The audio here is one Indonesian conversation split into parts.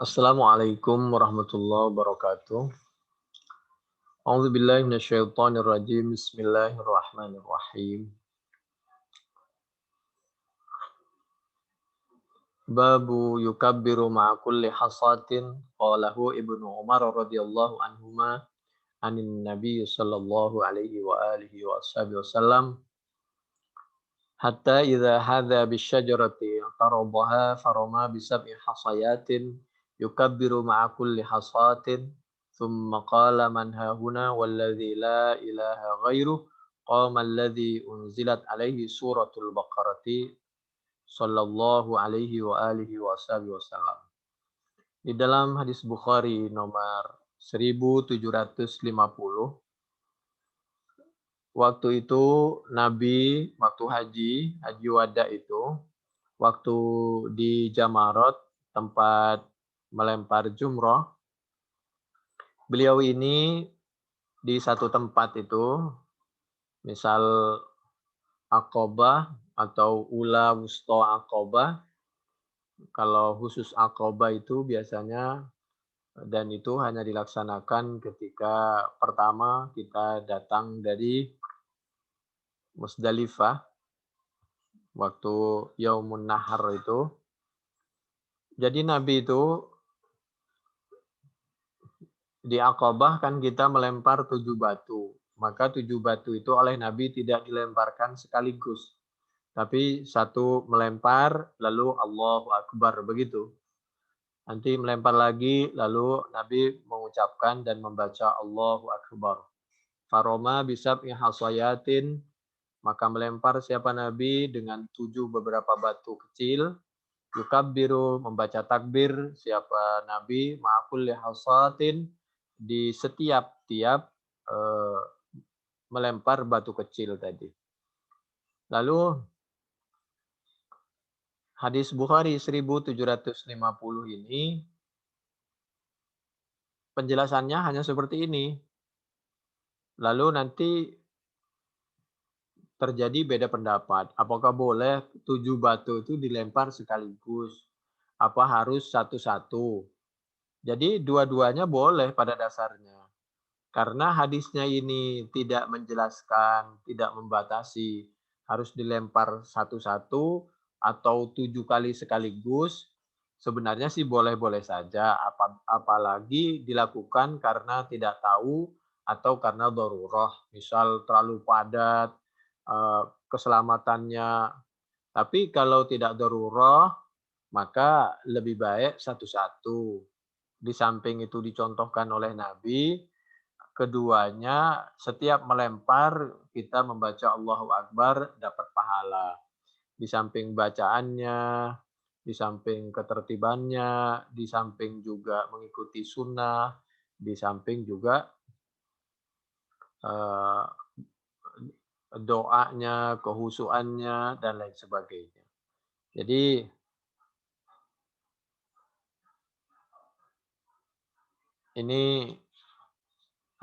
Assalamualaikum warahmatullahi wabarakatuh. A'udzubillahi minasyaitonirrajim. Bismillahirrahmanirrahim. Babu yukabbiru ma'a kulli hasatin qalahu Ibnu Umar radhiyallahu anhuma anin Nabi sallallahu alaihi wa alihi wa ashabihi wasallam hatta idza hadha bisyajarati qaradaha farama bisab'i hasayatin yukabbiru ma'a kulli hasatin thumma qala man hahuna walladzi la ilaha ghairuh qama alladzi unzilat alaihi suratul baqarati sallallahu alaihi wa alihi wa sahbihi wasallam. Di dalam hadis Bukhari nomor 1750, waktu itu Nabi waktu haji wada itu, waktu di Jamarot, tempat melempar jumroh, beliau ini di satu tempat itu, misal Aqobah atau Ula Wusta Aqobah. Kalau khusus Aqobah itu biasanya, dan itu hanya dilaksanakan ketika pertama kita datang dari Musdalifah, waktu Yaumun Nahar itu. Jadi Nabi itu di Aqobah kan kita melempar 7 batu. Maka 7 batu itu oleh Nabi tidak dilemparkan sekaligus. Tapi satu melempar, lalu Allahu Akbar, begitu. Nanti melempar lagi, lalu Nabi mengucapkan dan membaca Allahu Akbar. Faroma bisab'i hasayatin, maka melempar siapa Nabi dengan 7 beberapa batu kecil. Yukabbiru, membaca takbir siapa Nabi, ma'kulli hasatin, di setiap melempar batu kecil tadi. Lalu hadis Bukhari 1750 ini penjelasannya hanya seperti ini. Lalu nanti terjadi beda pendapat. Apakah boleh 7 batu itu dilempar sekaligus? Apa harus satu-satu? Jadi dua-duanya boleh pada dasarnya. Karena hadisnya ini tidak menjelaskan, tidak membatasi harus dilempar satu-satu atau 7 kali sekaligus. Sebenarnya sih boleh-boleh saja, apalagi dilakukan karena tidak tahu atau karena darurah. Misal terlalu padat, keselamatannya. Tapi kalau tidak darurah, maka lebih baik satu-satu. Di samping itu dicontohkan oleh Nabi, keduanya setiap melempar kita membaca Allahu Akbar dapat pahala. Di samping bacaannya, di samping ketertibannya, di samping juga mengikuti sunnah, di samping juga doanya, kehusuannya, dan lain sebagainya. Jadi ini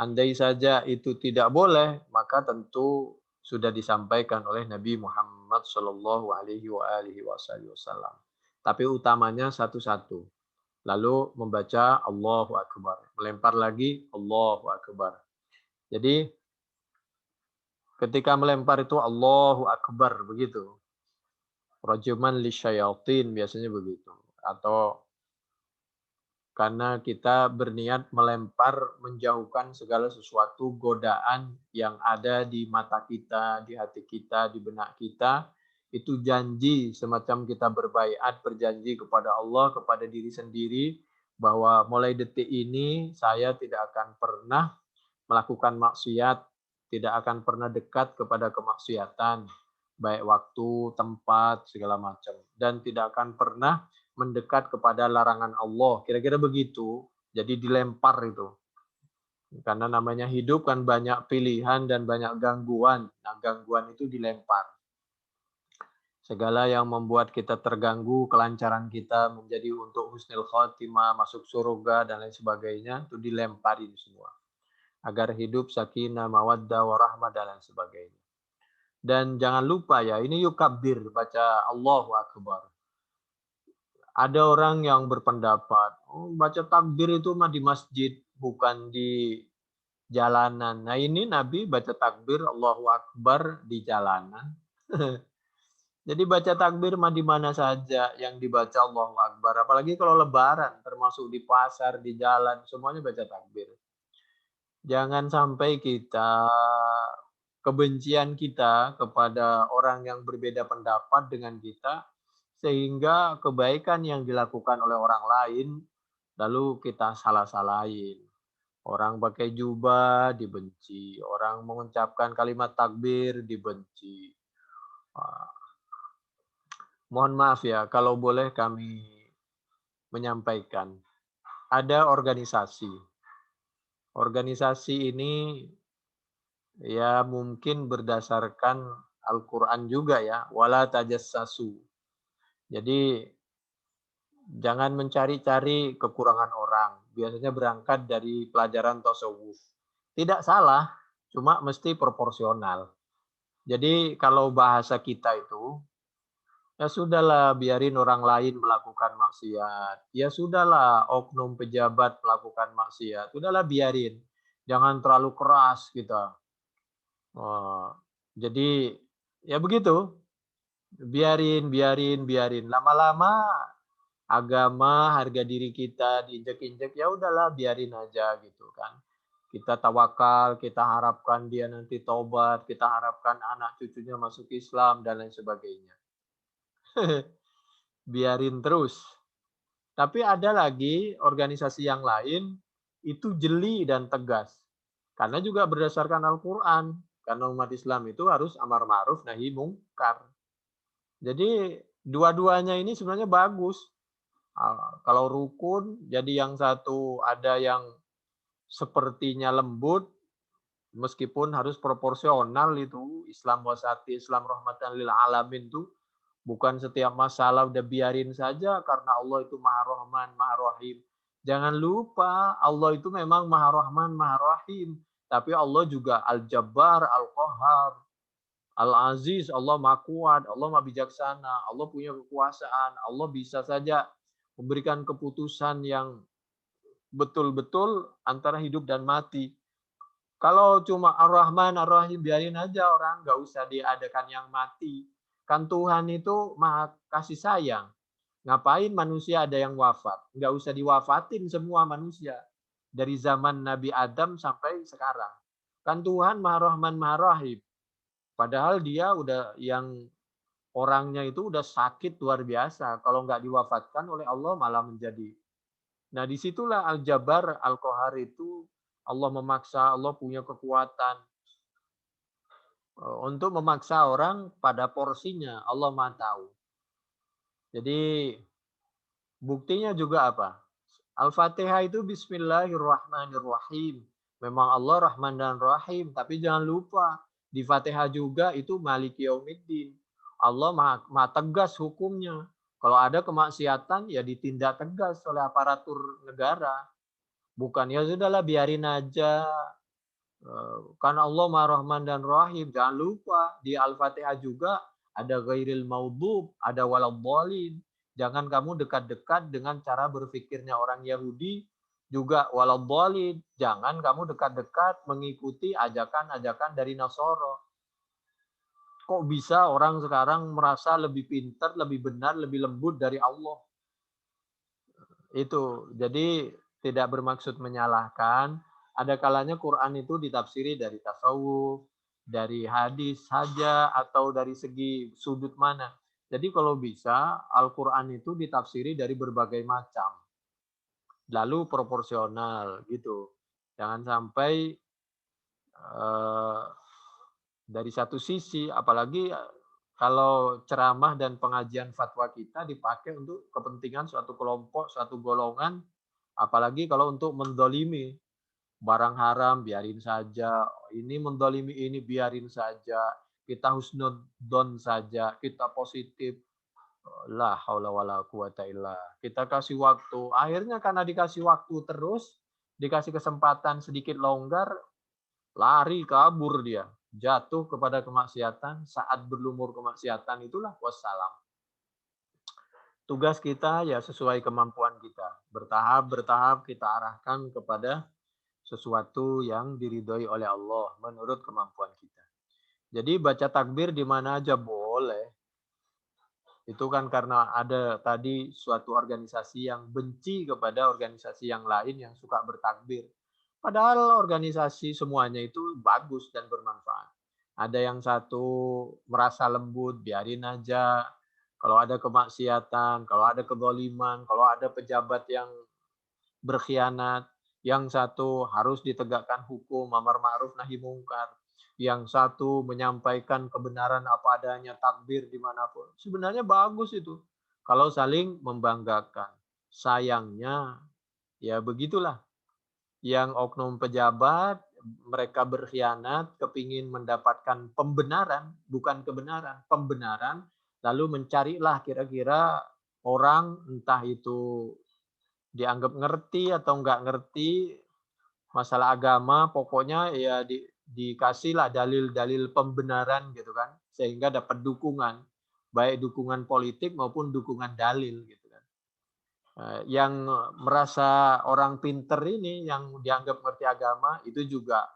andai saja itu tidak boleh, maka tentu sudah disampaikan oleh Nabi Muhammad Shallallahu Alaihi Wasallam. Tapi utamanya satu-satu. Lalu membaca Allahu Akbar. Melempar lagi Allahu Akbar. Jadi ketika melempar itu Allahu Akbar, begitu. Rajuman li syayatin, biasanya begitu. Atau karena kita berniat melempar, menjauhkan segala sesuatu godaan yang ada di mata kita, di hati kita, di benak kita. Itu janji, semacam kita berbaiat, berjanji kepada Allah, kepada diri sendiri, bahwa mulai detik ini saya tidak akan pernah melakukan maksiat, tidak akan pernah dekat kepada kemaksiatan, baik waktu, tempat, segala macam. Dan tidak akan pernah mendekat kepada larangan Allah. Kira-kira begitu. Jadi dilempar itu. Karena namanya hidup kan banyak pilihan dan banyak gangguan. Nah, gangguan itu dilempar. Segala yang membuat kita terganggu, kelancaran kita menjadi untuk husnul khotimah, masuk surga, dan lain sebagainya, itu dilemparin semua. Agar hidup sakinah, mawaddah, warahmah, dan lain sebagainya. Dan jangan lupa ya, ini yukabbir, baca Allahu Akbar. Ada orang yang berpendapat, oh, baca takbir itu mah di masjid, bukan di jalanan. Nah ini Nabi baca takbir Allahu Akbar di jalanan. Jadi baca takbir mah di mana saja yang dibaca Allahu Akbar. Apalagi kalau lebaran, termasuk di pasar, di jalan, semuanya baca takbir. Jangan sampai kebencian kita kepada orang yang berbeda pendapat dengan kita, sehingga kebaikan yang dilakukan oleh orang lain, lalu kita salah-salahin. Orang pakai jubah dibenci, orang mengucapkan kalimat takbir dibenci. Mohon maaf ya, kalau boleh kami menyampaikan. Ada organisasi. Organisasi ini ya mungkin berdasarkan Al-Quran juga ya. Wala tajassasu. Jadi jangan mencari-cari kekurangan orang. Biasanya berangkat dari pelajaran tasawuf. Tidak salah, cuma mesti proporsional. Jadi kalau bahasa kita itu, ya sudahlah biarin orang lain melakukan maksiat. Ya sudahlah oknum pejabat melakukan maksiat. Sudahlah biarin. Jangan terlalu keras kita. Jadi ya begitu. Biarin, biarin, biarin. Lama-lama agama, harga diri kita diinjek-injek, ya udahlah biarin aja gitu kan. Kita tawakal, kita harapkan dia nanti tobat, kita harapkan anak cucunya masuk Islam dan lain sebagainya. Biarin terus. Tapi ada lagi organisasi yang lain itu jeli dan tegas. Karena juga berdasarkan Al-Quran. Karena umat Islam itu harus amar ma'ruf nahi mungkar. Jadi dua-duanya ini sebenarnya bagus. Kalau rukun, jadi yang satu ada yang sepertinya lembut, meskipun harus proporsional itu. Islam wasati, Islam rahmatan lil alamin itu bukan setiap masalah udah biarin saja karena Allah itu Maha Rahman, Maha Rahim. Jangan lupa Allah itu memang Maha Rahman, Maha Rahim. Tapi Allah juga Al-Jabbar, Al-Qahhar, Al-Aziz, Allah Maha Kuat, Allah Maha Bijaksana, Allah punya kekuasaan, Allah bisa saja memberikan keputusan yang betul-betul antara hidup dan mati. Kalau cuma Ar-Rahman, Ar-Rahim, biarin aja orang, nggak usah diadakan yang mati. Kan Tuhan itu Maha kasih sayang. Ngapain manusia ada yang wafat? Nggak usah diwafatin semua manusia. Dari zaman Nabi Adam sampai sekarang. Kan Tuhan Maha Rahman, Maha Rahim. Padahal dia udah yang orangnya itu udah sakit luar biasa. Kalau nggak diwafatkan oleh Allah malah menjadi. Nah disitulah Al-Jabar, Al-Qahar itu Allah memaksa, Allah punya kekuatan untuk memaksa orang pada porsinya. Allah Maha tahu. Jadi buktinya juga apa? Al-Fatihah itu Bismillahirrahmanirrahim. Memang Allah Rahman dan Rahim, tapi jangan lupa di Fatihah juga itu Maliki Yaumiddin. Allah maha tegas hukumnya. Kalau ada kemaksiatan ya ditindak tegas oleh aparatur negara. Bukan ya sudahlah biarin aja. Karena Allah Maha Rahman dan Rahim. Jangan lupa di Al-Fatihah juga ada ghairil maudhub, ada waladhdallin. Jangan kamu dekat-dekat dengan cara berpikirnya orang Yahudi, juga waladhdallin. Jangan kamu dekat-dekat mengikuti ajakan-ajakan dari Nasara. Kok bisa orang sekarang merasa lebih pintar, lebih benar, lebih lembut dari Allah? Itu. Jadi tidak bermaksud menyalahkan. Ada kalanya Quran itu ditafsiri dari tasawuf, dari hadis saja, atau dari segi sudut mana. Jadi kalau bisa, Al-Quran itu ditafsiri dari berbagai macam. Lalu proporsional gitu. Jangan sampai dari satu sisi, apalagi kalau ceramah dan pengajian fatwa kita dipakai untuk kepentingan suatu kelompok, suatu golongan, apalagi kalau untuk mendolimi barang haram biarin saja, ini mendolimi ini biarin saja, kita husnudon saja, kita positif, la haula wala quwata illa. Kita kasih waktu, akhirnya karena dikasih waktu terus, dikasih kesempatan sedikit longgar, lari kabur dia, jatuh kepada kemaksiatan, saat berlumur kemaksiatan itulah wassalam. Tugas kita ya sesuai kemampuan kita. Bertahap-bertahap kita arahkan kepada sesuatu yang diridhoi oleh Allah menurut kemampuan kita. Jadi baca takbir di mana aja boleh. Itu kan karena ada tadi suatu organisasi yang benci kepada organisasi yang lain yang suka bertakbir. Padahal organisasi semuanya itu bagus dan bermanfaat. Ada yang satu merasa lembut, biarin aja. Kalau ada kemaksiatan, kalau ada kezaliman, kalau ada pejabat yang berkhianat, yang satu harus ditegakkan hukum, amar ma'ruf nahi mungkar, yang satu menyampaikan kebenaran apa adanya, takbir dimanapun. Sebenarnya bagus itu, kalau saling membanggakan. Sayangnya, ya begitulah. Yang oknum pejabat, mereka berkhianat, kepingin mendapatkan pembenaran, bukan kebenaran, pembenaran, lalu mencarilah kira-kira orang, entah itu dianggap ngerti atau enggak ngerti masalah agama, pokoknya ya dikasihlah dalil-dalil pembenaran gitu kan, sehingga dapat dukungan, baik dukungan politik maupun dukungan dalil gitu kan. Yang merasa orang pinter ini, yang dianggap ngerti agama, itu juga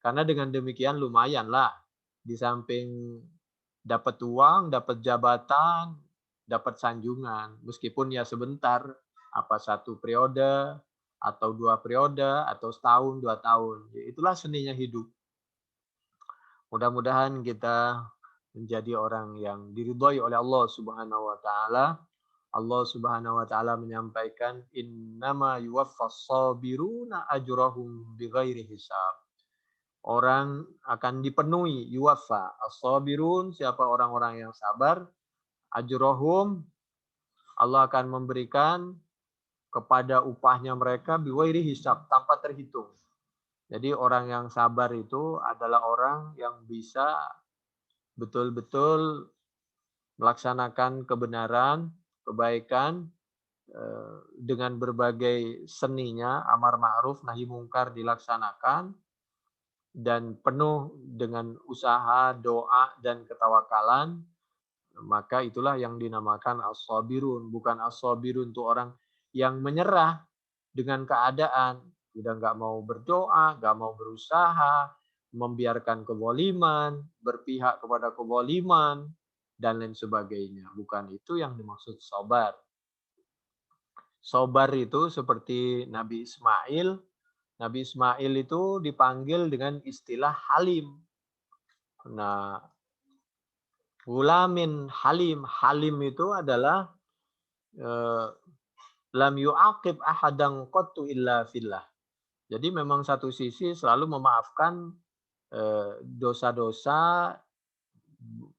karena dengan demikian lumayanlah, di samping dapat uang, dapat jabatan, dapat sanjungan, meskipun ya sebentar, apa 1 periode, atau 2 periode, atau setahun, 2 tahun. Ya itulah seninya hidup. Mudah-mudahan kita menjadi orang yang diridhoi oleh Allah Subhanahu wa taala. Allah Subhanahu wa taala menyampaikan innama yuwaffas sabiruna ajrahum bighairi hisab. Orang akan dipenuhi yuwaffa as-sabirun, siapa orang-orang yang sabar, ajrohum, Allah akan memberikan kepada upahnya mereka bighairi hisab, tanpa terhitung. Jadi orang yang sabar itu adalah orang yang bisa betul-betul melaksanakan kebenaran, kebaikan dengan berbagai seninya, amar ma'ruf nahi mungkar dilaksanakan, dan penuh dengan usaha, doa, dan ketawakalan, maka itulah yang dinamakan as-sabirun. Bukan as-sabirun itu orang yang menyerah dengan keadaan, udah nggak mau berdoa, nggak mau berusaha, membiarkan kezaliman, berpihak kepada kezaliman, dan lain sebagainya. Bukan itu yang dimaksud sabar. Sabar itu seperti Nabi Ismail. Nabi Ismail itu dipanggil dengan istilah Halim. Nah, gulamin Halim. Halim itu adalah lam yu'aqib ahadan qattu illa fillah. Jadi memang satu sisi selalu memaafkan dosa-dosa,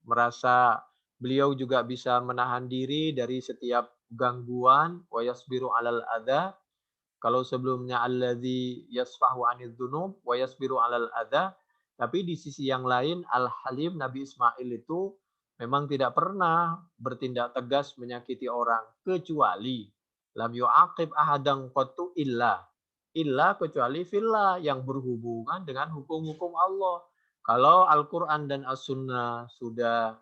merasa beliau juga bisa menahan diri dari setiap gangguan, wa yasbiru 'alal adza. Kalau sebelumnya alladzi yasfahu 'anil dzunub wa yasbiru 'alal adza, tapi di sisi yang lain Al-Halim Nabi Ismail itu memang tidak pernah bertindak tegas menyakiti orang, kecuali lam yu'aqib ahadan qattu illa kecuali fillah, yang berhubungan dengan hukum-hukum Allah. Kalau Al-Qur'an dan As-Sunnah sudah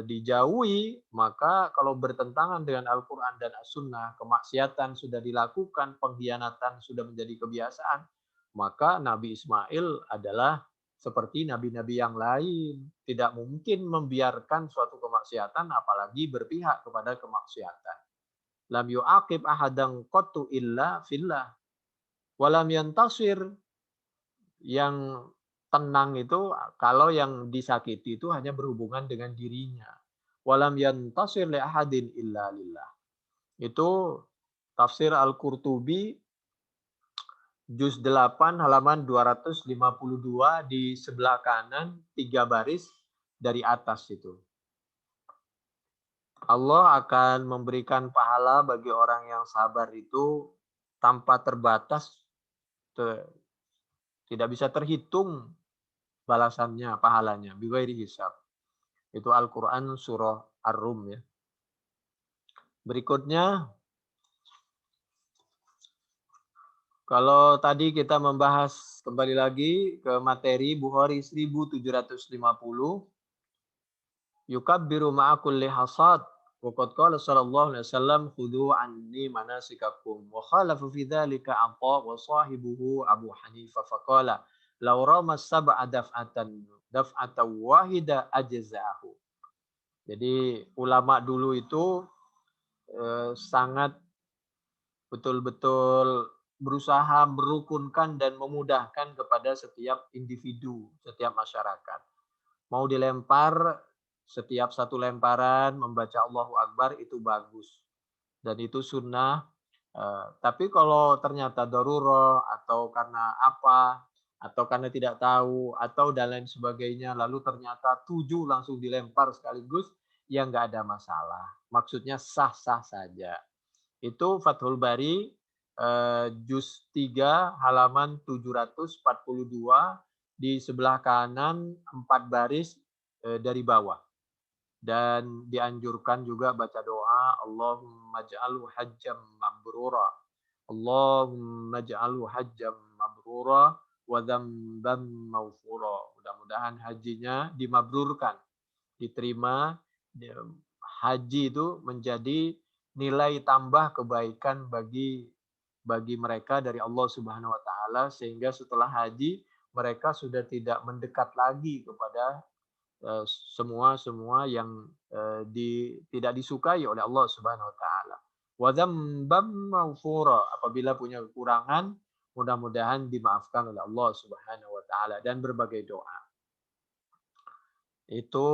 dijauhi, maka kalau bertentangan dengan Al-Quran dan As-Sunnah, kemaksiatan sudah dilakukan, pengkhianatan sudah menjadi kebiasaan, maka Nabi Ismail adalah seperti nabi-nabi yang lain. Tidak mungkin membiarkan suatu kemaksiatan, apalagi berpihak kepada kemaksiatan. Lam yu'aqib ahadan qattu illa fillah. Walam yantasir, yang tenang itu kalau yang disakiti itu hanya berhubungan dengan dirinya. Walam yantasir li ahadin illa lillah. Itu tafsir Al-Qurtubi juz 8 halaman 252 di sebelah kanan 3 baris dari atas itu. Allah akan memberikan pahala bagi orang yang sabar itu tanpa terbatas, tidak bisa terhitung balasannya, pahalanya, bighairi hisab. Itu Al-Quran surah Ar-Rum ya. Berikutnya, kalau tadi kita membahas kembali lagi ke materi Bukhari 1750, yukabbiru ma'a kulli hasad, Waqad qala sallallahu alaihi wasallam khudhu anni manasikakum wa khalafa fi dzalika Atha wa sahibuhu Abu Hanifah faqala law rama sab'a daf'atan wahida ajza'ahu. Jadi ulama dulu itu sangat betul-betul berusaha merukunkan dan memudahkan kepada setiap individu, setiap masyarakat. Mau dilempar, setiap satu lemparan membaca Allahu Akbar itu bagus. Dan itu sunnah. Tapi kalau ternyata darurah atau karena apa, atau karena tidak tahu, atau dan lain sebagainya, lalu ternyata 7 langsung dilempar sekaligus, ya nggak ada masalah. Maksudnya sah-sah saja. Itu Fathul Bari juz 3 halaman 742 di sebelah kanan 4 baris dari bawah. Dan dianjurkan juga baca doa Allahumma ja'alhu hajjam mabrura. Allahumma ja'alhu hajjam mabrura wa dzamban maghfura. Mudah-mudahan hajinya dimabrurkan, diterima. Haji itu menjadi nilai tambah kebaikan bagi mereka dari Allah Subhanahu wa taala, sehingga setelah haji mereka sudah tidak mendekat lagi kepada semua yang tidak disukai oleh Allah Subhanahu wa taala. Wa dzambam maghfura, apabila punya kekurangan mudah-mudahan dimaafkan oleh Allah Subhanahu wa taala, dan berbagai doa. Itu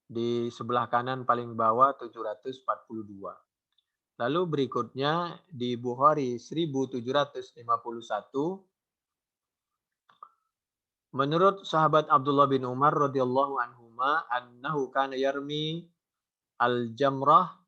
di sebelah kanan paling bawah 742. Lalu berikutnya di Bukhari 1751, menurut sahabat Abdullah bin Umar radhiyallahu anhuma annahu kana yarmi al-jamrah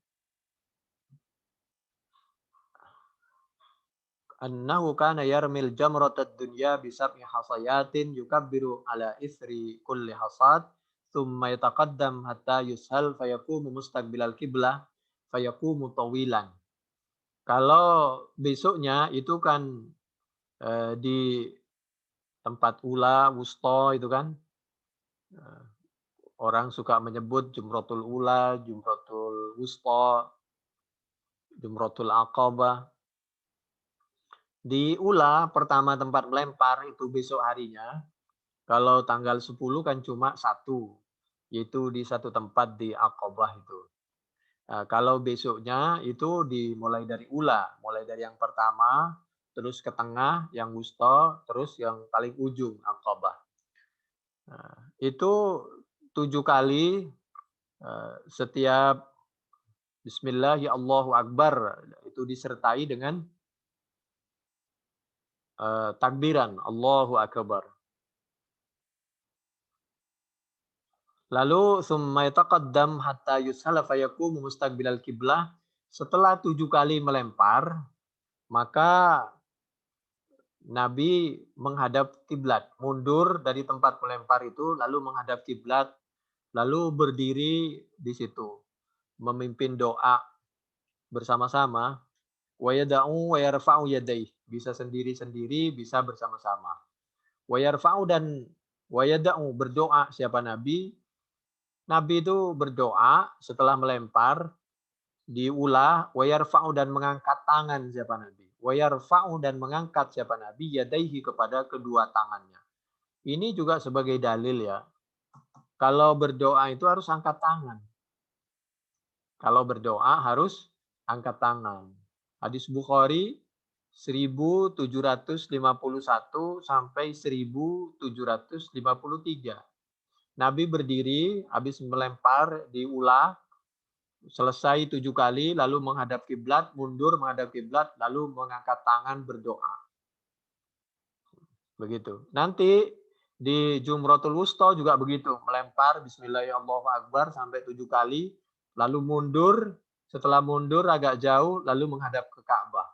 annahu kana yarmil jamratad dunya bi sab'i hasayatin yukabbiru ala isri kulli hasad thumma yataqaddam hatta yushal fayaqumu mustaqbilal qiblah fayaqumu tawilan. Kalau besoknya itu kan di tempat ula, wusta itu kan, orang suka menyebut Jumratul Ula, Jumratul Wusta, Jumratul Aqabah. Di Ula pertama tempat melempar itu besok harinya. Kalau tanggal 10 kan cuma satu, yaitu di satu tempat di Aqabah itu. Nah, kalau besoknya itu dimulai dari Ula, mulai dari yang pertama, terus ke tengah, yang wusta, terus yang paling ujung Aqabah. Nah, itu 7 kali setiap Bismillah ya Allahu Akbar itu disertai dengan takbiran Allahu Akbar. Lalu summa yataqaddam hatta yushala fayaqumu mustaqbilal qiblah. Setelah 7 kali melempar, maka Nabi menghadap kiblat, mundur dari tempat melempar itu lalu menghadap kiblat, lalu berdiri di situ memimpin doa bersama-sama. Wa yada'u wa yarfa'u yadayhi, bisa sendiri-sendiri, bisa bersama-sama. Wa yarfa'u dan wa yada'u, berdoa siapa Nabi? Nabi itu berdoa setelah melempar, diulah, wa yarfa'u dan mengangkat tangan siapa Nabi. Wa yarfa'u dan mengangkat siapa Nabi yadaihi kepada kedua tangannya. Ini juga sebagai dalil ya. Kalau berdoa itu harus angkat tangan. Kalau berdoa harus angkat tangan. Hadis Bukhari 1751 sampai 1753. Nabi berdiri habis melempar diulah, selesai 7 kali, lalu menghadap kiblat, mundur menghadap kiblat, lalu mengangkat tangan berdoa. Begitu. Nanti di Jumratul Wusta juga begitu, melempar Bismillahirrahmanirrahim sampai 7 kali, lalu mundur, setelah mundur agak jauh, lalu menghadap ke Ka'bah.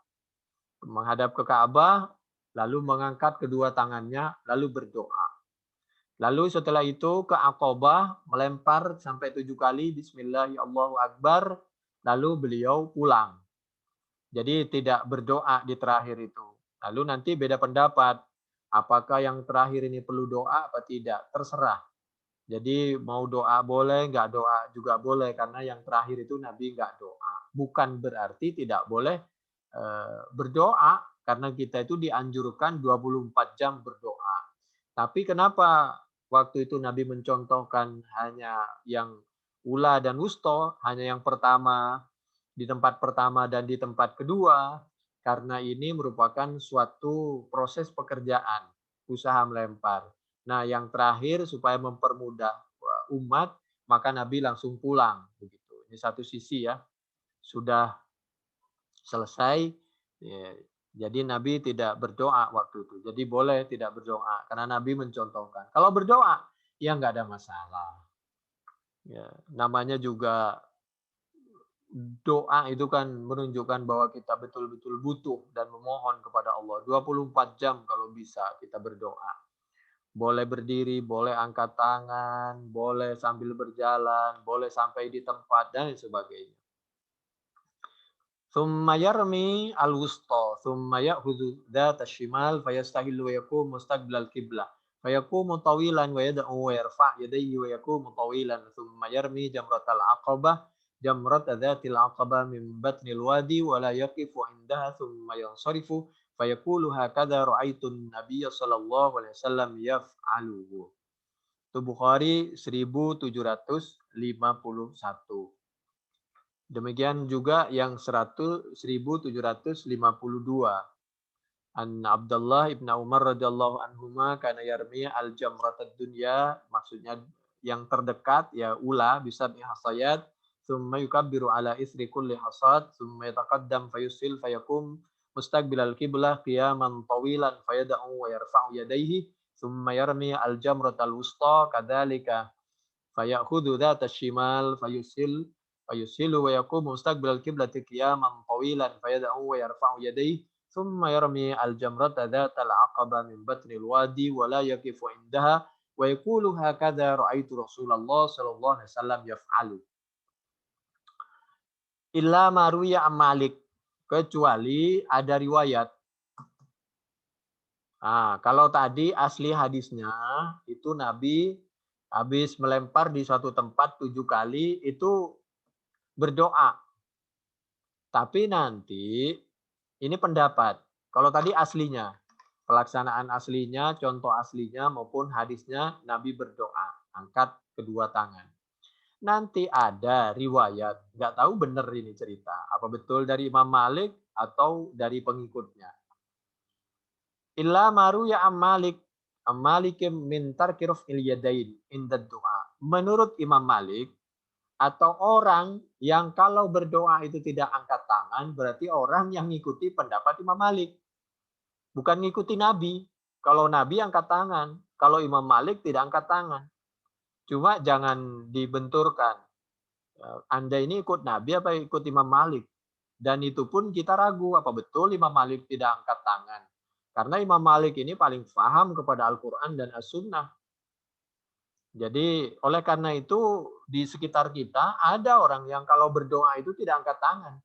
Menghadap ke Ka'bah, lalu mengangkat kedua tangannya, lalu berdoa. Lalu setelah itu ke Aqabah, melempar sampai 7 kali Bismillahirrahmanirrahim, lalu beliau pulang. Jadi tidak berdoa di terakhir itu. Lalu nanti beda pendapat, apakah yang terakhir ini perlu doa apa tidak, terserah. Jadi mau doa boleh, nggak doa juga boleh karena yang terakhir itu Nabi nggak doa. Bukan berarti tidak boleh berdoa karena kita itu dianjurkan 24 jam berdoa. Tapi kenapa waktu itu Nabi mencontohkan hanya yang ula dan wusto, hanya yang pertama, di tempat pertama dan di tempat kedua? Karena ini merupakan suatu proses pekerjaan, usaha melempar. Nah, yang terakhir supaya mempermudah umat, maka Nabi langsung pulang begitu. Ini satu sisi ya, sudah selesai, ya, jadi Nabi tidak berdoa waktu itu. Jadi boleh tidak berdoa karena Nabi mencontohkan. Kalau berdoa, ya nggak ada masalah. Ya, namanya juga doa itu kan menunjukkan bahwa kita betul-betul butuh dan memohon kepada Allah. 24 jam kalau bisa kita berdoa. Boleh berdiri, boleh angkat tangan, boleh sambil berjalan, boleh sampai di tempat dan sebagainya. Thumma yarmi al-wusta, thumma ya'khudhu dhata shimal fayastahillu wa yaqumu mustaqbilal qiblah. Fayaqumu tawilan wa yad'u wa yarfa' yadayhi wa yaqumu tawilan thumma yarmi jamratal aqabah jamrat dhatil aqabah min batnil wadi wa la yaqifu 'indaha thumma yansarifu fayaqulu hakadha ra'aitun nabiyya sallallahu alaihi wasallam yaf'aluhu. Itu Bukhari 1751. Demikian juga yang 1752. An Abdullah ibn Umar radhiyallahu anhuma kana yarmi al jamratad dunya, maksudnya yang terdekat ya ula bisa hasayat, thumma yukabbiru ala isri kulli hasad, thumma yataqaddam fayusil fayakum mustaqbilal qiblah qiyaman tawilan fayad'u wa yarfa'u yadayhi, thumma yarmi al jamratal wusta kadzalika fayakhudhu dzata shimal fayusilu wa yaqumu mustaqbilal qiblati qiyaman tawilan fayad'u wa yarfa'u yadayhi thumma yarmi al-jamrata dzatal aqaba min batnil wadi wa la yaqifu indaha wa yaqulu hakadha ra'aitu Rasulullah sallallahu alaihi wasallam yaf'alu. Illa ma ruwiya Malik, kecuali ada riwayat. Nah, kalau tadi asli hadisnya itu Nabi habis melempar di suatu tempat 7 kali itu berdoa. Tapi nanti ini pendapat. Kalau tadi aslinya, pelaksanaan aslinya, contoh aslinya maupun hadisnya Nabi berdoa, angkat kedua tangan. Nanti ada riwayat, nggak tahu benar ini cerita, apa betul dari Imam Malik atau dari pengikutnya. Illa maru ya Malik, Malikim min tarkiruf ilyadain inda doa. Menurut Imam Malik, atau orang yang kalau berdoa itu tidak angkat tangan, berarti orang yang ngikuti pendapat Imam Malik. Bukan ngikuti Nabi. Kalau Nabi angkat tangan, kalau Imam Malik tidak angkat tangan. Cuma jangan dibenturkan. Anda ini ikut Nabi apa ikut Imam Malik? Dan itu pun kita ragu, apa betul Imam Malik tidak angkat tangan? Karena Imam Malik ini paling paham kepada Al-Quran dan As-Sunnah. Jadi oleh karena itu di sekitar kita ada orang yang kalau berdoa itu tidak angkat tangan.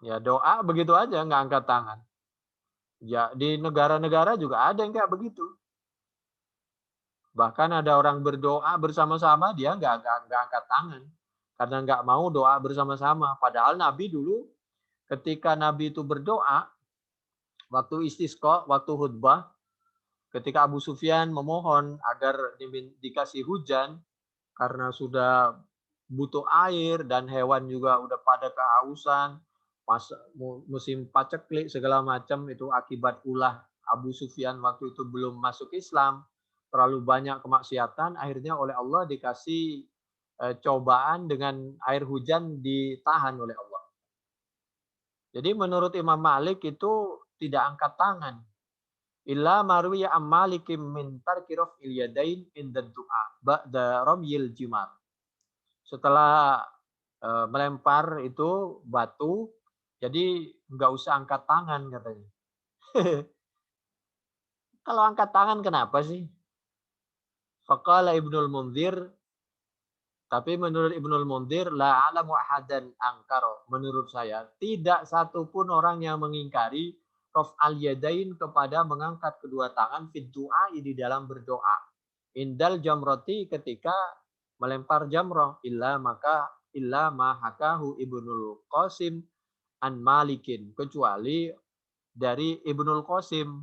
Ya doa begitu aja nggak angkat tangan. Ya di negara-negara juga ada yang kayak begitu. Bahkan ada orang berdoa bersama-sama dia nggak angkat tangan karena nggak mau doa bersama-sama. Padahal Nabi dulu ketika Nabi itu berdoa waktu istisqa, waktu khutbah, ketika Abu Sufyan memohon agar dikasih hujan karena sudah butuh air dan hewan juga udah pada kehausan, pas musim paceklik segala macam itu akibat ulah Abu Sufyan waktu itu belum masuk Islam, terlalu banyak kemaksiatan, akhirnya oleh Allah dikasih cobaan dengan air hujan ditahan oleh Allah. Jadi menurut Imam Malik itu tidak angkat tangan. Illa marwiya ammalikim min tarkirof ilyadain inda du'a ba'da ramyil jimar. Setelah melempar itu batu, jadi nggak usah angkat tangan katanya. Kalau angkat tangan kenapa sih? Faqala Ibnul Munzir, tapi menurut Ibnul Munzir, la alamu ahadan angkaro. Menurut saya, tidak satupun orang yang mengingkari raf'al yadain kepada mengangkat kedua tangan fid du'a di dalam berdoa. Indal jamroti ketika melempar jamroh. Illa ma hakahu Ibnul Qasim an Malikin. Kecuali dari Ibnul Qasim.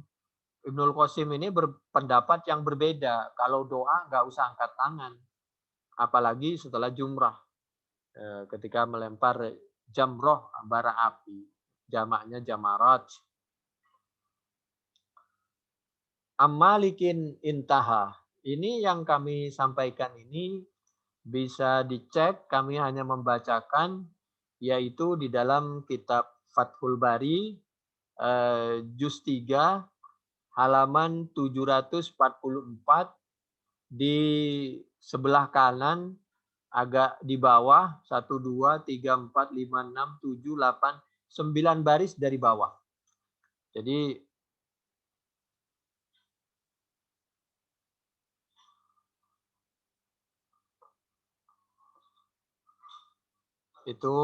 Ibnul Qasim ini berpendapat yang berbeda. Kalau doa nggak usah angkat tangan. Apalagi setelah jumrah. Ketika melempar jamroh bara api. Jamaknya jamarat. Amalikin intaha. Ini yang kami sampaikan ini bisa dicek, kami hanya membacakan yaitu di dalam kitab Fathul Bari juz 3 halaman 744 di sebelah kanan agak di bawah 1 2 3 4 5 6 7 8 9 baris dari bawah. Jadi itu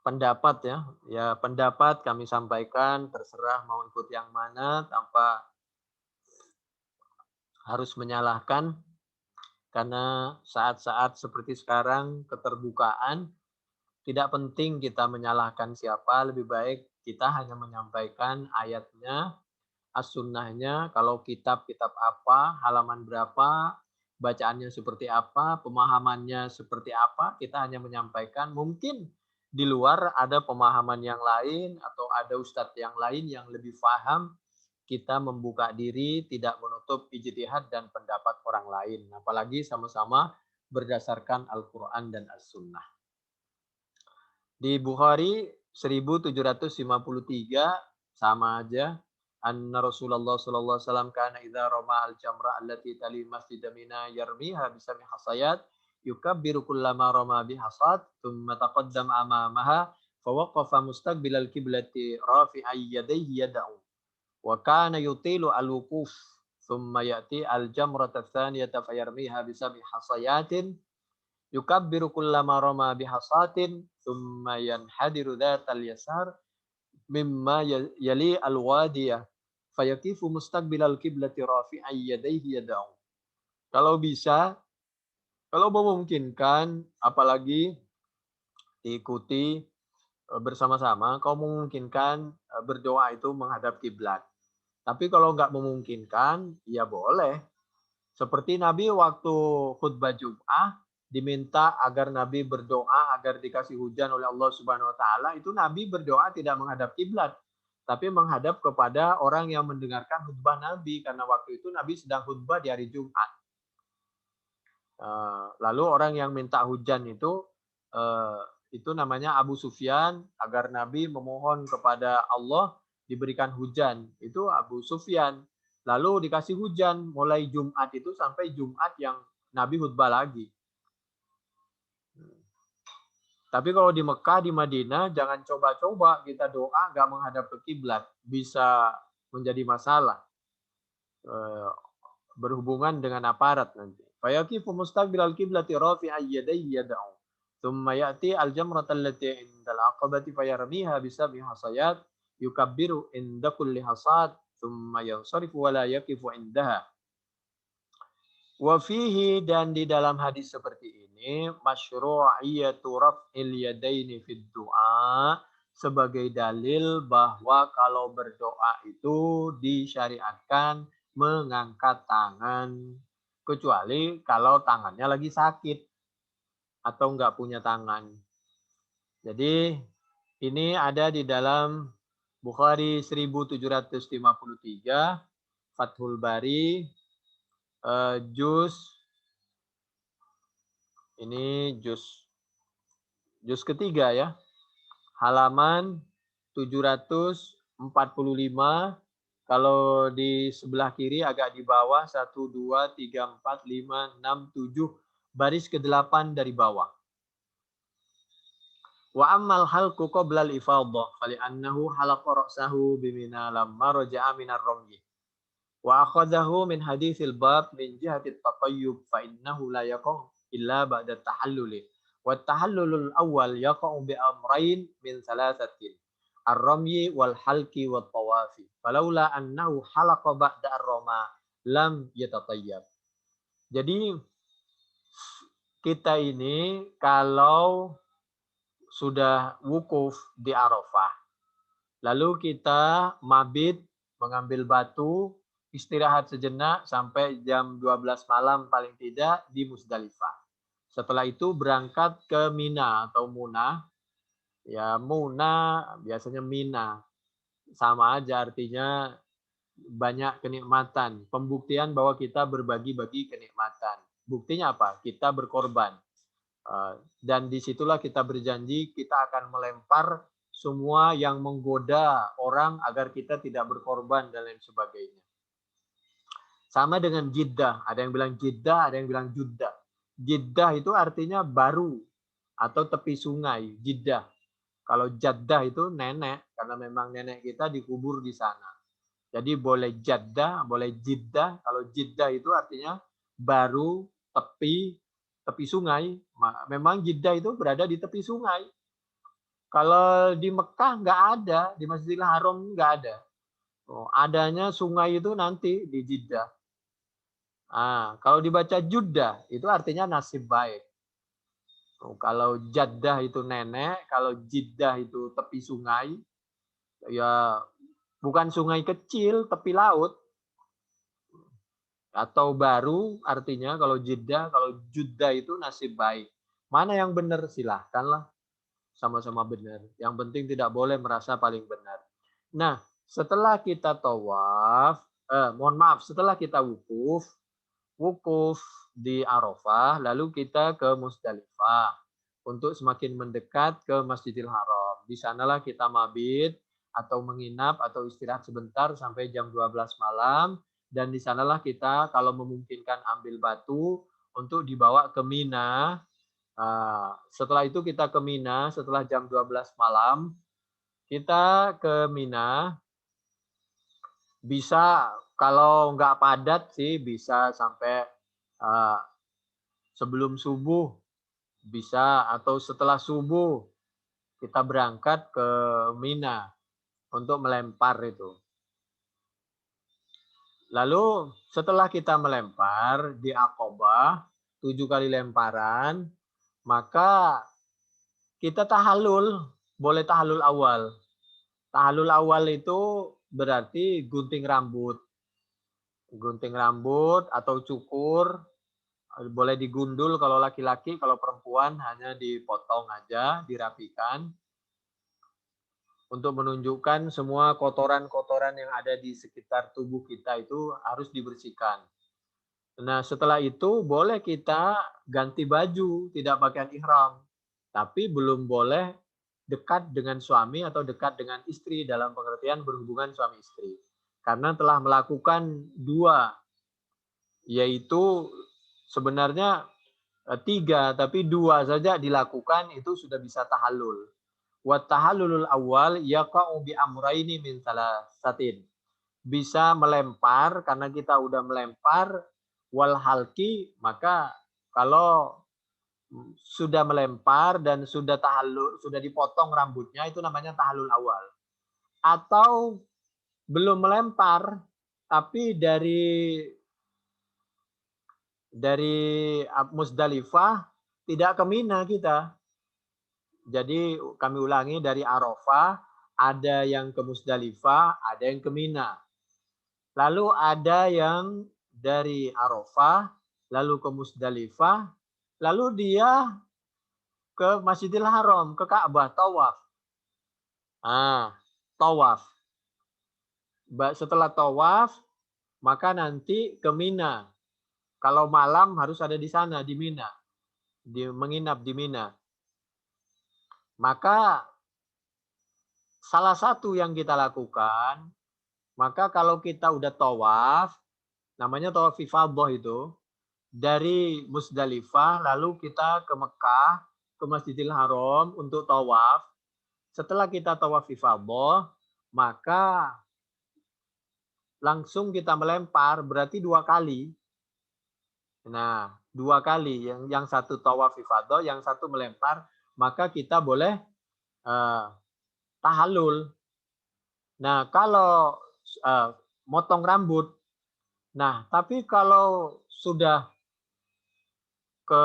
pendapat ya. Ya pendapat kami sampaikan, terserah mau ikut yang mana tanpa harus menyalahkan. Karena saat-saat seperti sekarang keterbukaan tidak penting kita menyalahkan siapa, lebih baik kita hanya menyampaikan ayatnya, as-sunnahnya, kalau kitab apa, halaman berapa, bacaannya seperti apa, pemahamannya seperti apa, kita hanya menyampaikan. Mungkin di luar ada pemahaman yang lain atau ada ustadz yang lain yang lebih paham, kita membuka diri, tidak menutup ijtihad dan pendapat orang lain. Apalagi sama-sama berdasarkan Al-Quran dan As-Sunnah. Di Bukhari 1753 sama aja. Anna Rasulullah sallallahu alaihi wasallam kana idza rama al-jamra allati tali masjid Mina yarmiha bisami hasayat yukabbiru kullama rama bihasad thumma taqaddam amamaha fawaqafa mustaqbilal qiblati rafi'ay yadayhi yad'u wa kana yutilu al-wuquf thumma ya'ti al-jamrata tsaniyata fayarmiha bisami hasayatin yukabbiru kullama rama bihasatin thumma yanhadiru dhatal yasar mimma yali al-wadiyah fayakifu mustaqbilal qiblati rafi'an yadayhi yad'u. Kalau bisa, kalau memungkinkan, apalagi diikuti bersama-sama, kalau memungkinkan berdoa itu menghadap kiblat. Tapi kalau nggak memungkinkan, ya boleh. Seperti Nabi waktu khutbah Jum'ah diminta agar Nabi berdoa agar dikasih hujan oleh Allah Subhanahu wa taala, itu Nabi berdoa tidak menghadap kiblat, tapi menghadap kepada orang yang mendengarkan khutbah Nabi karena waktu itu Nabi sedang khutbah di hari Jumat. Lalu orang yang minta hujan itu namanya Abu Sufyan, agar Nabi memohon kepada Allah diberikan hujan. Itu Abu Sufyan. Lalu dikasih hujan mulai Jumat itu sampai Jumat yang Nabi khutbah lagi. Tapi kalau di Mekah, di Madinah, jangan coba-coba kita doa nggak menghadap ke kiblat. Bisa menjadi masalah. Berhubungan dengan aparat nanti. Fayaqifu mustaqbilal qiblati rafi'an yadayhi yad'u. Thumma ya'ti al-jamrata allati 'indal 'aqabati fayarmiha bisab'i hasayat yukabbiru 'inda kulli hasad thumma yansarifu wa la yaqifu 'indaha. Wa fihi, dan di dalam hadis seperti ini masyru'iyatu raf'il yadaini fid du'a sebagai dalil bahwa kalau berdoa itu disyariatkan mengangkat tangan kecuali kalau tangannya lagi sakit atau enggak punya tangan. Jadi ini ada di dalam Bukhari 1753, Fathul Bari juz ketiga ya, halaman 745. Kalau di sebelah kiri agak di bawah 1 2 3 4 5 6 7 baris ke-8 dari bawah. Wa ammal halqu qabla al-ifadhah fali annahu halaqa ra'sahu bimina lamma raja'a min ar-ramyi. Wa akhadahu min haditsil bab min jihati at-tatayyub fa innahu la yaqa'u illa ba'da tahalluli. Wa tahallulul awwal yaqa'u bi amrayn min thalathatin. Ar-ramyi wal halqi wat tawafi. Falaula annahu halaqa ba'da ar-rama lam yatatayyab. Jadi kita ini kalau sudah wukuf di Arafah, lalu kita mabit mengambil batu, istirahat sejenak sampai jam 12 malam paling tidak di Musdalifah. Setelah itu berangkat ke Mina atau Muna. Ya Muna biasanya Mina. Sama aja artinya banyak kenikmatan. Pembuktian bahwa kita berbagi-bagi kenikmatan. Buktinya apa? Kita berkorban. Dan disitulah kita berjanji kita akan melempar semua yang menggoda orang agar kita tidak berkorban dan lain sebagainya. Sama dengan Jeddah. Ada yang bilang Jeddah, ada yang bilang Judah. Jeddah itu artinya baru atau tepi sungai. Jeddah. Kalau Jaddah itu nenek, karena memang nenek kita dikubur di sana. Jadi boleh Jaddah, boleh Jeddah. Kalau Jeddah itu artinya baru, tepi sungai. Memang Jeddah itu berada di tepi sungai. Kalau di Mekah nggak ada, di Masjidil Haram nggak ada. Oh, adanya sungai itu nanti di Jeddah. Kalau dibaca Judah itu artinya nasib baik. Kalau Jaddah itu nenek, kalau Jeddah itu tepi sungai, ya bukan sungai kecil, tepi laut. Atau baru artinya kalau Jeddah, kalau Judah itu nasib baik. Mana yang benar silahkanlah, sama-sama benar. Yang penting tidak boleh merasa paling benar. Nah, setelah kita tawaf, setelah kita wukuf di Arafah, lalu kita ke Musdalifah untuk semakin mendekat ke Masjidil Haram. Di sanalah kita mabit atau menginap atau istirahat sebentar sampai jam 12 malam, dan di sanalah kita kalau memungkinkan ambil batu untuk dibawa ke Mina. Setelah itu kita ke Mina, setelah jam 12 malam kita ke Mina. Bisa kalau nggak padat sih bisa sampai sebelum subuh bisa, atau setelah subuh kita berangkat ke Mina untuk melempar itu. Lalu setelah kita melempar di Aqobah 7 kali lemparan, maka kita tahallul, boleh tahallul awal. Tahallul awal itu berarti gunting rambut. Gunting rambut atau cukur, boleh digundul kalau laki-laki, kalau perempuan hanya dipotong aja, dirapikan. Untuk menunjukkan semua kotoran-kotoran yang ada di sekitar tubuh kita itu harus dibersihkan. Nah, setelah itu boleh kita ganti baju, tidak pakaian ihram. Tapi belum boleh dekat dengan suami atau dekat dengan istri dalam pengertian berhubungan suami istri. Karena telah melakukan 2, yaitu sebenarnya 3, tapi 2 saja dilakukan itu sudah bisa tahallul. Wa tahallulul awal yaqa'u bi amrayni min salasatin. Bisa melempar karena kita udah melempar, wal halki, maka kalau sudah melempar dan sudah tahallul, sudah dipotong rambutnya, itu namanya tahallul awal. Atau belum melempar tapi dari Musdalifah tidak ke Mina kita. Jadi kami ulangi, dari Arafah ada yang ke Musdalifah, ada yang ke Mina. Lalu ada yang dari Arafah lalu ke Musdalifah, lalu dia ke Masjidil Haram, ke Ka'bah, tawaf. Tawaf. Setelah tawaf, maka nanti ke Mina. Kalau malam harus ada di sana, di Mina. Menginap di Mina. Maka salah satu yang kita lakukan, maka kalau kita udah tawaf, namanya tawaf ifadhah itu, dari Musdalifah lalu kita ke Mekah, ke Masjidil Haram untuk tawaf. Setelah kita tawaf ifadhah, maka langsung kita melempar, berarti 2 kali. Nah, 2 kali, yang satu tawaf ifadhah, yang satu melempar, maka kita boleh tahallul. Nah, kalau motong rambut, nah tapi kalau sudah ke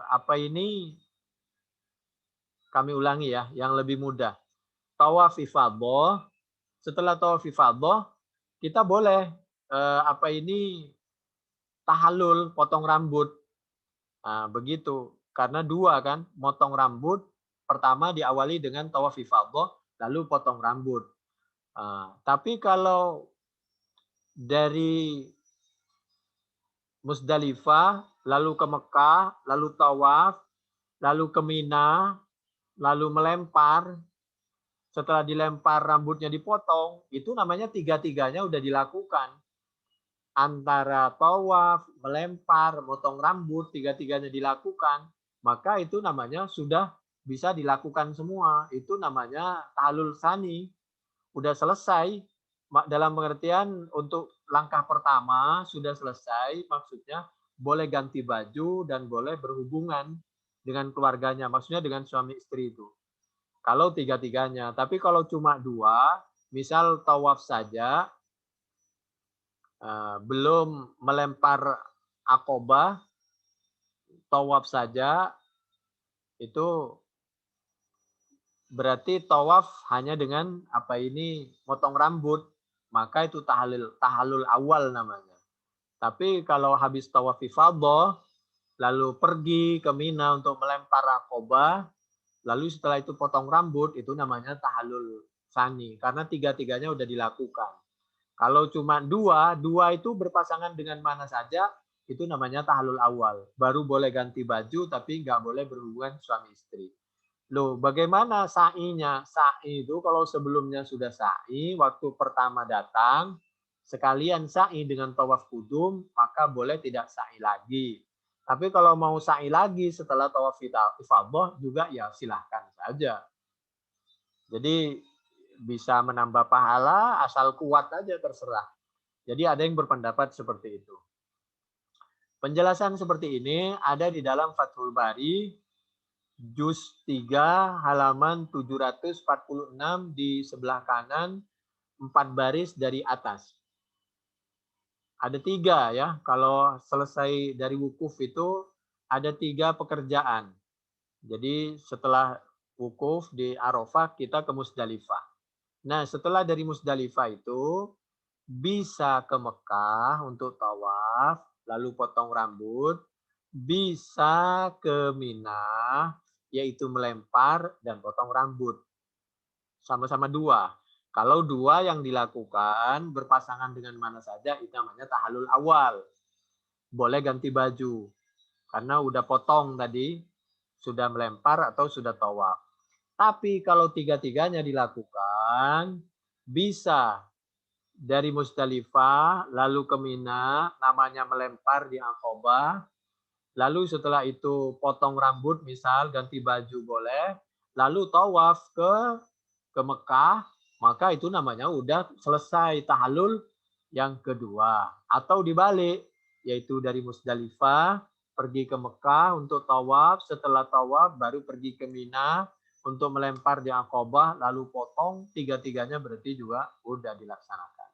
apa ini, kami ulangi ya, yang lebih mudah. Tawaf ifadah, setelah tawaf ifadah, kita boleh apa ini, tahallul, potong rambut. Nah, begitu. Karena dua kan, motong rambut, pertama diawali dengan tawaf ifadah, lalu potong rambut. Tapi kalau dari Musdalifah, lalu ke Mekah, lalu tawaf, lalu ke Mina, lalu melempar, setelah dilempar rambutnya dipotong, itu namanya tiga-tiganya udah dilakukan. Antara tawaf, melempar, motong rambut, tiga-tiganya dilakukan, maka itu namanya sudah bisa dilakukan semua. Itu namanya tahallul tsani. Udah selesai. Dalam pengertian untuk langkah pertama sudah selesai, maksudnya boleh ganti baju dan boleh berhubungan dengan keluarganya, maksudnya dengan suami istri itu. Kalau tiga-tiganya. Tapi kalau cuma dua, misal tawaf saja, belum melempar akobah, tawaf saja, itu berarti tawaf hanya dengan apa ini, motong rambut. Maka itu tahallul awal namanya. Tapi kalau habis tawaf ifadah, lalu pergi ke Mina untuk melempar akobah, lalu setelah itu potong rambut, itu namanya tahallul tsani. Karena tiga-tiganya udah dilakukan. Kalau cuma dua, dua itu berpasangan dengan mana saja, itu namanya tahallul awal. Baru boleh ganti baju, tapi nggak boleh berhubungan suami istri. Loh, bagaimana sa'inya? Sa'i itu kalau sebelumnya sudah sa'i, waktu pertama datang, sekalian sa'i dengan tawaf kudum, maka boleh tidak sa'i lagi. Tapi kalau mau sa'i lagi setelah tawaf ifadah juga ya silahkan saja. Jadi bisa menambah pahala, asal kuat aja terserah. Jadi ada yang berpendapat seperti itu. Penjelasan seperti ini ada di dalam Fathul Bari, Juz 3 halaman 746 di sebelah kanan 4 baris dari atas. Ada 3 ya, kalau selesai dari wukuf itu ada 3 pekerjaan. Jadi setelah wukuf di Arafah kita ke Musdalifah. Nah setelah dari Musdalifah itu bisa ke Mekah untuk tawaf, lalu potong rambut, bisa ke Mina, yaitu melempar dan potong rambut. Sama-sama dua. Kalau dua yang dilakukan berpasangan dengan mana saja, itu namanya tahallul awal. Boleh ganti baju. Karena udah potong tadi, sudah melempar atau sudah tawaf. Tapi kalau tiga-tiganya dilakukan, bisa dari Musdalifah, lalu ke Mina, namanya melempar di Aqabah, lalu setelah itu potong rambut misal, ganti baju boleh, lalu tawaf ke Mekah, maka itu namanya udah selesai tahallul yang kedua. Atau dibalik, yaitu dari Musdalifah, pergi ke Mekah untuk tawaf, setelah tawaf baru pergi ke Mina untuk melempar di Aqabah, lalu potong, tiga-tiganya berarti juga udah dilaksanakan.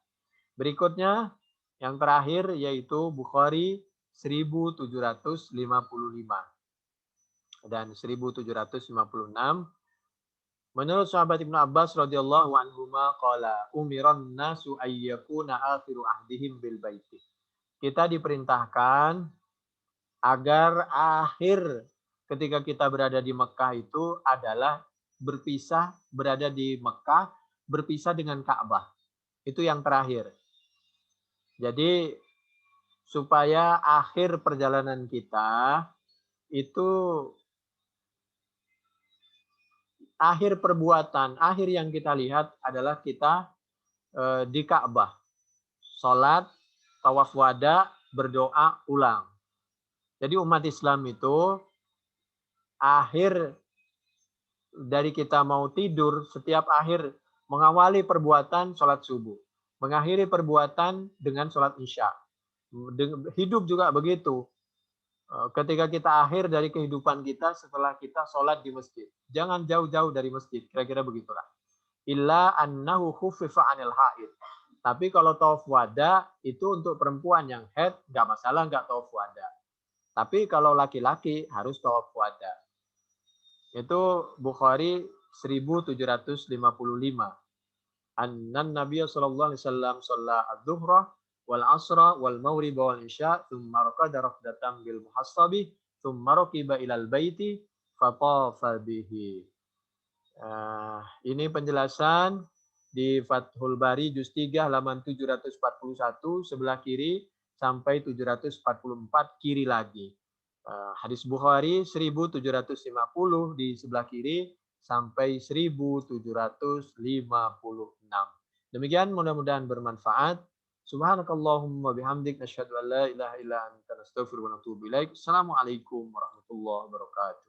Berikutnya, yang terakhir yaitu Bukhari 1755 dan 1756. Menurut sahabat Ibnu Abbas radhiyallahu anhuma qala umiran nasu ayyakuna akhiru ahdihim bil baiti. Kita diperintahkan agar akhir ketika kita berada di Mekah itu adalah berpisah, berada di Mekah, berpisah dengan Ka'bah. Itu yang terakhir. Jadi supaya akhir perjalanan kita itu akhir perbuatan, akhir yang kita lihat adalah kita di Ka'bah. Salat, tawaf wada, berdoa, ulang. Jadi umat Islam itu akhir dari kita mau tidur, setiap akhir mengawali perbuatan salat subuh. Mengakhiri perbuatan dengan salat isya. Hidup juga begitu. Ketika kita akhir dari kehidupan kita setelah kita sholat di masjid. Jangan jauh-jauh dari masjid. Kira-kira begitulah. Illa annahu khuffifa anil haid. Tapi kalau tawaf wada itu untuk perempuan yang haid, nggak masalah nggak tawaf wada. Tapi kalau laki-laki harus tawaf wada. Itu Bukhari 1755. Annan Nabiy sallallahu alaihi wasallam shalla adz-dzuhra wal 'ashra wal maghrib wal isya tsumma raqada raqdatan bil muhassabi tsumma raqiba ilal baiti fatafa bihi. Ini penjelasan di Fathul Bari juz 3 halaman 741 sebelah kiri sampai 744 kiri lagi. Hadis Bukhari 1750 di sebelah kiri sampai 1756. Demikian mudah-mudahan bermanfaat. Subhanakallahumma bihamdik nasyhadu an la ilaha illa anta nastaghfiruka wa natubu ilaik. Assalamualaikum warahmatullahi wabarakatuh.